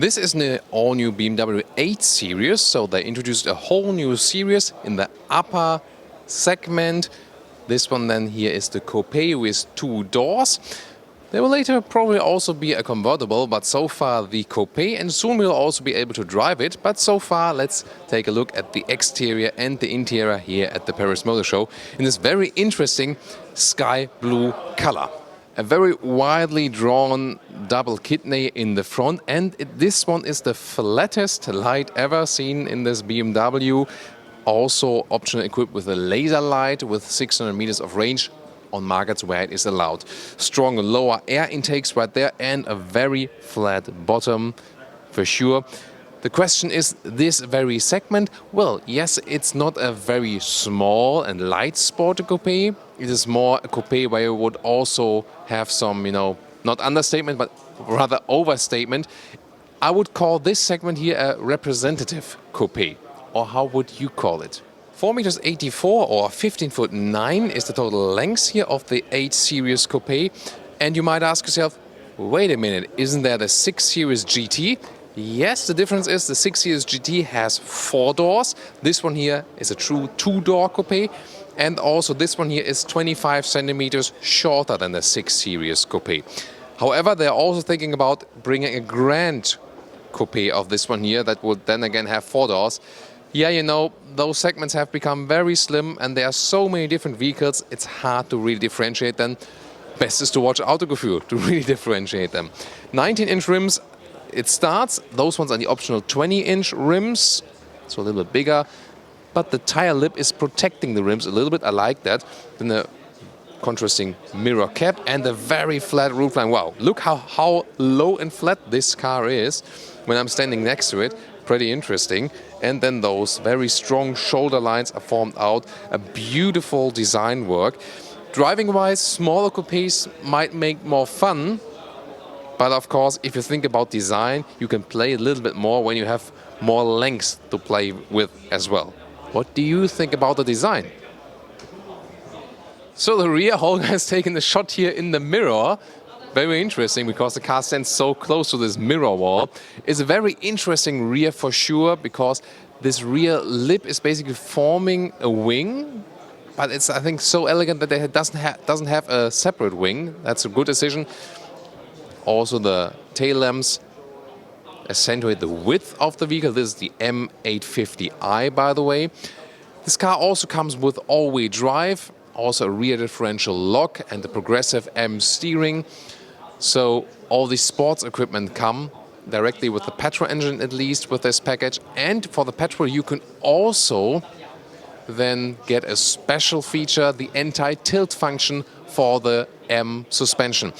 This is the all-new BMW 8 Series, so they introduced a whole new series in the upper segment. This one then here is the Coupé with 2 doors. There will later probably also be a convertible, but so far the Coupé, and soon we'll also be able to drive it. But so far let's take a look at the exterior and the interior here at the Paris Motor Show in this very interesting sky blue color. A very widely drawn double kidney in the front, and this one is the flattest light ever seen in this BMW. Also optionally equipped with a laser light with 600 meters of range on markets where it is allowed. Strong lower air intakes right there and a very flat bottom for sure. The question is, this very segment, well, yes, it's not a very small and light sport coupe. It is more a coupe where you would also have some, not understatement, but rather overstatement. I would call this segment here a representative coupe. Or how would you call it? 4 meters 84 or 15'9" is the total length here of the 8 Series Coupé. And you might ask yourself, wait a minute, isn't there the 6 Series GT? Yes, the difference is the 6 Series GT has 4 doors. This one here is a true 2-door Coupé. And also this one here is 25 centimeters shorter than the 6 Series Coupé. However, they're also thinking about bringing a grand Coupé of this one here that would then again have 4 doors. Yeah, those segments have become very slim and there are so many different vehicles, it's hard to really differentiate them. Best is to watch Autogefühl to really differentiate them. 19-inch rims, it starts. Those ones are the optional 20-inch rims, so a little bit bigger. But the tire lip is protecting the rims a little bit. I like that. Then the contrasting mirror cap and the very flat roofline. Wow, look how low and flat this car is when I'm standing next to it. Pretty interesting. And then those very strong shoulder lines are formed out. A beautiful design work. Driving-wise, smaller coupes might make more fun. But of course, if you think about design, you can play a little bit more when you have more length to play with as well. What do you think about the design? So the rear, Holger has taken a shot here in the mirror. Very interesting because the car stands so close to this mirror wall. It's a very interesting rear for sure because this rear lip is basically forming a wing. But it's, I think, so elegant that it doesn't have a separate wing. That's a good decision. Also the tail lamps accentuate the width of the vehicle. This is the M850i, by the way. This car also comes with all-wheel drive, also a rear differential lock and the progressive M steering. So all the sports equipment come directly with the petrol engine, at least with this package. And for the petrol you can also then get a special feature, the anti-tilt function for the M suspension.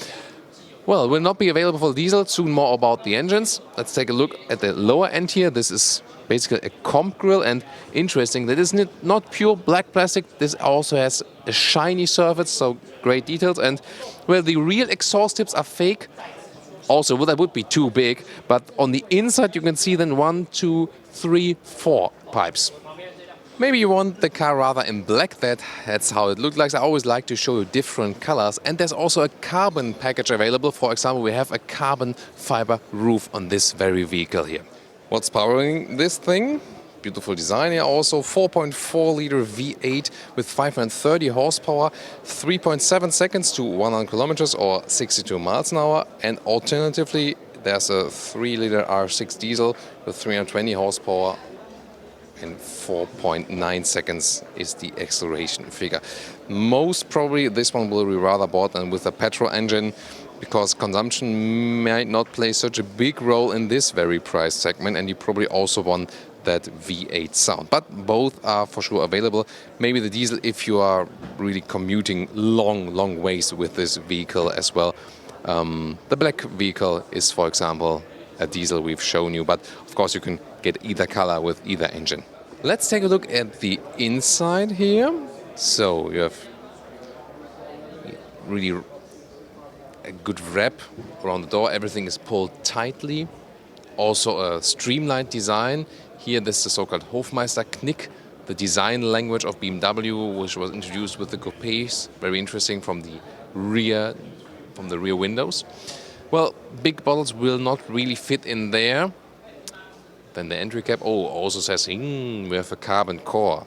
Well, it will not be available for diesel. Soon more about the engines. Let's take a look at the lower end here. This is basically a comp grille, and interesting that is not pure black plastic. This also has a shiny surface, so great details. And well, the real exhaust tips are fake. Also, well, that would be too big, but on the inside you can see then 1, 2, 3, 4 pipes. Maybe you want the car rather in black, that's how it looks like. I always like to show you different colors. And there's also a carbon package available. For example, we have a carbon fiber roof on this very vehicle here. What's powering this thing? Beautiful design here also. 4.4 liter V8 with 530 horsepower, 3.7 seconds to 100 kilometers or 62 miles an hour. And alternatively, there's a 3 liter R6 diesel with 320 horsepower. And 4.9 seconds is the acceleration figure. Most probably this one will be rather bought than with a petrol engine because consumption might not play such a big role in this very price segment, and you probably also want that V8 sound. But both are for sure available. Maybe the diesel if you are really commuting long ways with this vehicle as well. The black vehicle is, for example, a diesel we've shown you, but of course you can get either color with either engine. Let's take a look at the inside here. So you have really a good wrap around the door. Everything is pulled tightly. Also a streamlined design. Here this is the so-called Hofmeister Knick, the design language of BMW, which was introduced with the coupés. Very interesting from the rear windows. Well, big bottles will not really fit in there. Then the entry cap, also says, we have a carbon core.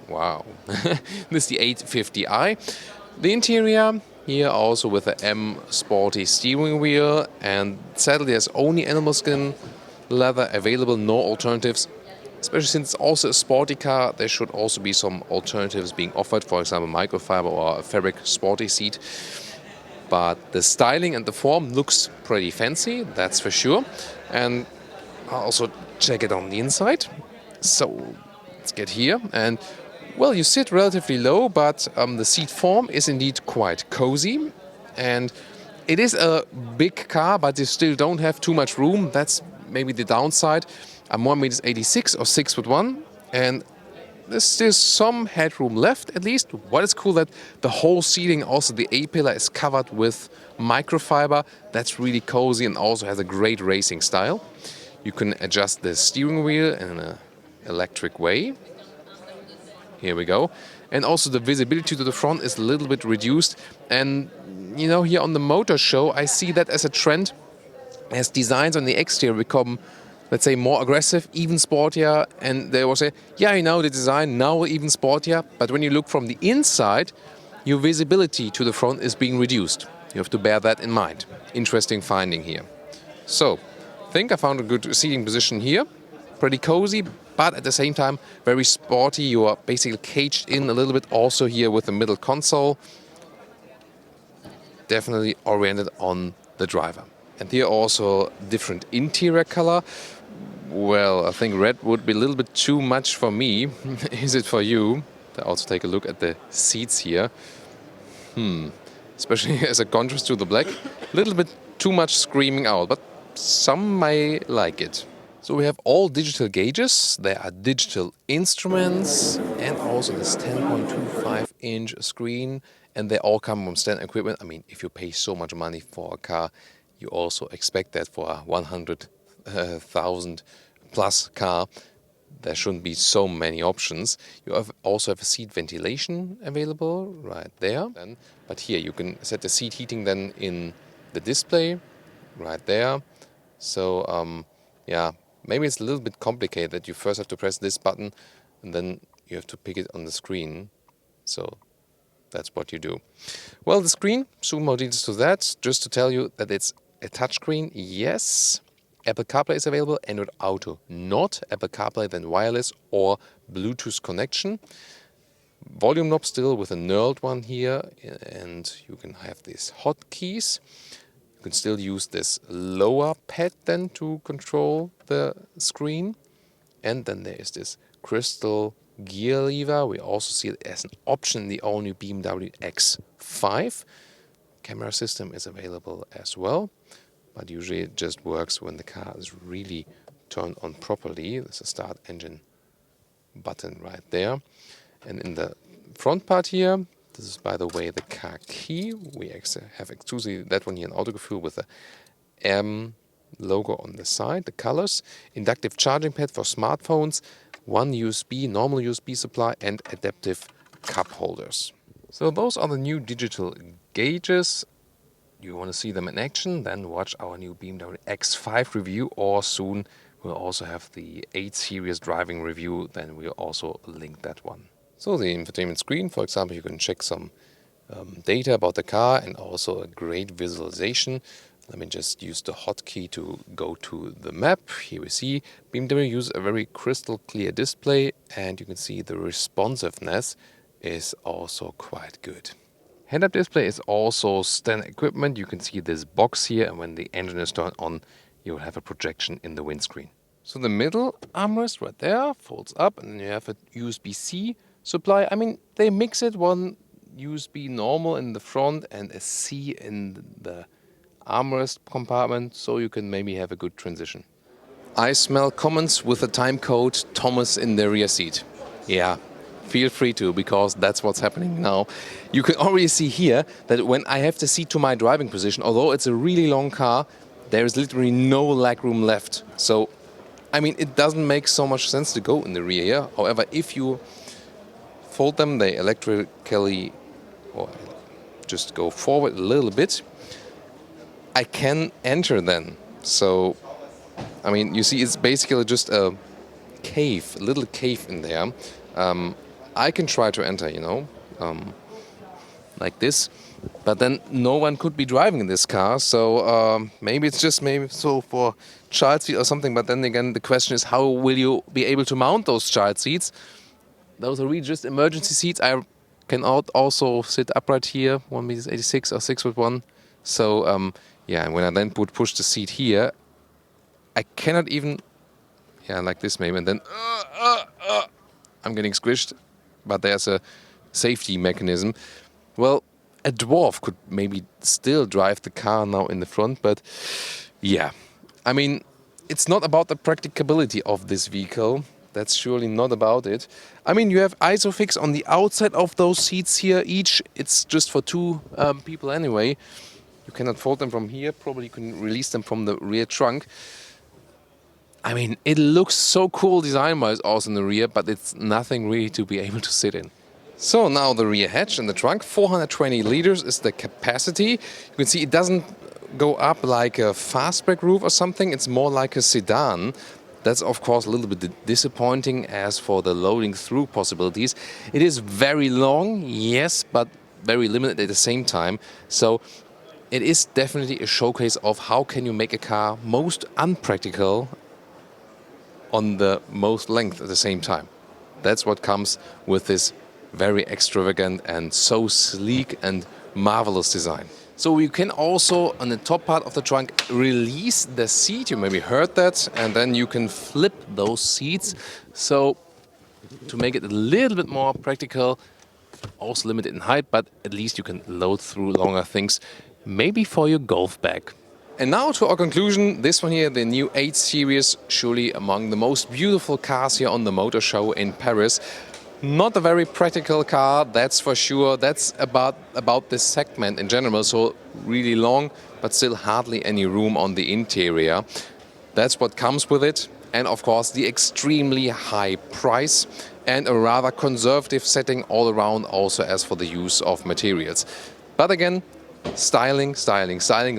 Wow. This is the 850i. The interior, here also with the M Sporty steering wheel, and sadly there's only animal skin leather available, no alternatives. Especially since it's also a sporty car, there should also be some alternatives being offered, for example microfiber or a fabric sporty seat. But the styling and the form looks pretty fancy, that's for sure. And I'll also check it on the inside. So let's get here. And well, you sit relatively low, but the seat form is indeed quite cozy. And it is a big car, but you still don't have too much room. That's maybe the downside. I'm 1.86 m or 6'1", and there's still some headroom left at least. What is cool that the whole seating, also the A-pillar, is covered with microfiber. That's really cozy and also has a great racing style. You can adjust the steering wheel in an electric way. Here we go. And also the visibility to the front is a little bit reduced. And you know, here on the motor show, I see that as a trend, as designs on the exterior become, let's say, more aggressive, even sportier, and they will say, yeah, you know, the design now even sportier, but when you look from the inside, your visibility to the front is being reduced. You have to bear that in mind. Interesting finding here. So, I think I found a good seating position here. Pretty cozy, but at the same time, very sporty. You are basically caged in a little bit also here with the middle console. Definitely oriented on the driver. And here also different interior color. Well, I think red would be a little bit too much for me. Is it for you? Also take a look at the seats here. Especially as a contrast to the black. A little bit too much screaming out, but some may like it. So we have all digital gauges. There are digital instruments and also this 10.25-inch screen. And they all come from standard equipment. I mean, if you pay so much money for a car, you also expect that for a 100,000 plus car. There shouldn't be so many options. You also have a seat ventilation available right there. But here you can set the seat heating then in the display right there. So yeah, maybe it's a little bit complicated that you first have to press this button and then you have to pick it on the screen. So that's what you do. Well, the screen, soon more details to that. Just to tell you that it's a touchscreen, yes. Apple CarPlay is available, Android Auto not. Apple CarPlay then wireless or Bluetooth connection. Volume knob still with a knurled one here, and you can have these hotkeys. You can still use this lower pad then to control the screen. And then there is this crystal gear lever. We also see it as an option in the all-new BMW X5. Camera system is available as well, but usually it just works when the car is really turned on properly. There's a start engine button right there. And in the front part here, this is, by the way, the car key. We have exclusively that one here in Autogefühl with the M logo on the side, the colors. Inductive charging pad for smartphones, one USB, normal USB supply, and adaptive cup holders. So those are the new digital gauges. You want to see them in action, then watch our new BMW X5 review, or soon we'll also have the 8 Series driving review, then we'll also link that one. So the infotainment screen, for example, you can check some data about the car and also a great visualization. Let me just use the hotkey to go to the map. Here we see BMW uses a very crystal clear display, and you can see the responsiveness is also quite good. Head-up display is also standard equipment. You can see this box here, and when the engine is turned on, you'll have a projection in the windscreen. So the middle armrest right there folds up, and then you have a USB-C supply. I mean, they mix it, one USB normal in the front and a C in the armrest compartment, so you can maybe have a good transition. I smell comments with the time code Thomas in the rear seat. Yeah, feel free to, because that's what's happening now. You can already see here that when I have the seat to my driving position, although it's a really long car, there is literally no legroom left. So, I mean, it doesn't make so much sense to go in the rear here. However, if you fold them, they electrically, or just go forward a little bit. I can enter then. So, I mean, you see, it's basically just a cave, a little cave in there. I can try to enter, you know, like this, but then no one could be driving in this car. So maybe it's just maybe so for child seat or something. But then again, the question is, how will you be able to mount those child seats? Those are really just emergency seats. I can also sit upright here, 1 meters 86 or 6'1". So yeah, and when I then would push the seat here, I cannot even, yeah, like this maybe, and then I'm getting squished, but there's a safety mechanism. Well, a dwarf could maybe still drive the car now in the front, but yeah, I mean, it's not about the practicability of this vehicle. That's surely not about it. I mean, you have Isofix on the outside of those seats here each. It's just for two people anyway. You cannot fold them from here. Probably you can release them from the rear trunk. I mean, it looks so cool design-wise also in the rear, but it's nothing really to be able to sit in. So now the rear hatch in the trunk, 420 liters is the capacity. You can see it doesn't go up like a fastback roof or something. It's more like a sedan. That's of course a little bit disappointing as for the loading through possibilities. It is very long, yes, but very limited at the same time. So it is definitely a showcase of how can you make a car most unpractical on the most length at the same time. That's what comes with this very extravagant and so sleek and marvelous design. So you can also, on the top part of the trunk, release the seat. You maybe heard that. And then you can flip those seats. So to make it a little bit more practical, also limited in height, but at least you can load through longer things, maybe for your golf bag. And now to our conclusion, this one here, the new 8 Series, surely among the most beautiful cars here on the motor show in Paris. Not a very practical car, that's for sure. That's about this segment in general, so really long, but still hardly any room on the interior. That's what comes with it. And of course, the extremely high price and a rather conservative setting all around also as for the use of materials. But again, styling,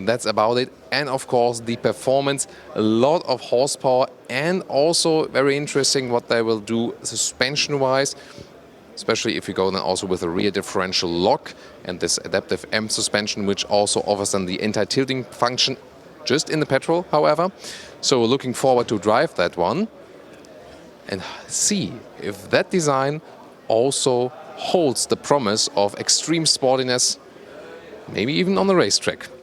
that's about it. And of course the performance, a lot of horsepower, and also very interesting what they will do suspension wise, especially if you go then also with a rear differential lock and this adaptive M suspension, which also offers then the anti-tilting function just in the petrol, however. So we're looking forward to drive that one and see if that design also holds the promise of extreme sportiness, maybe even on the racetrack.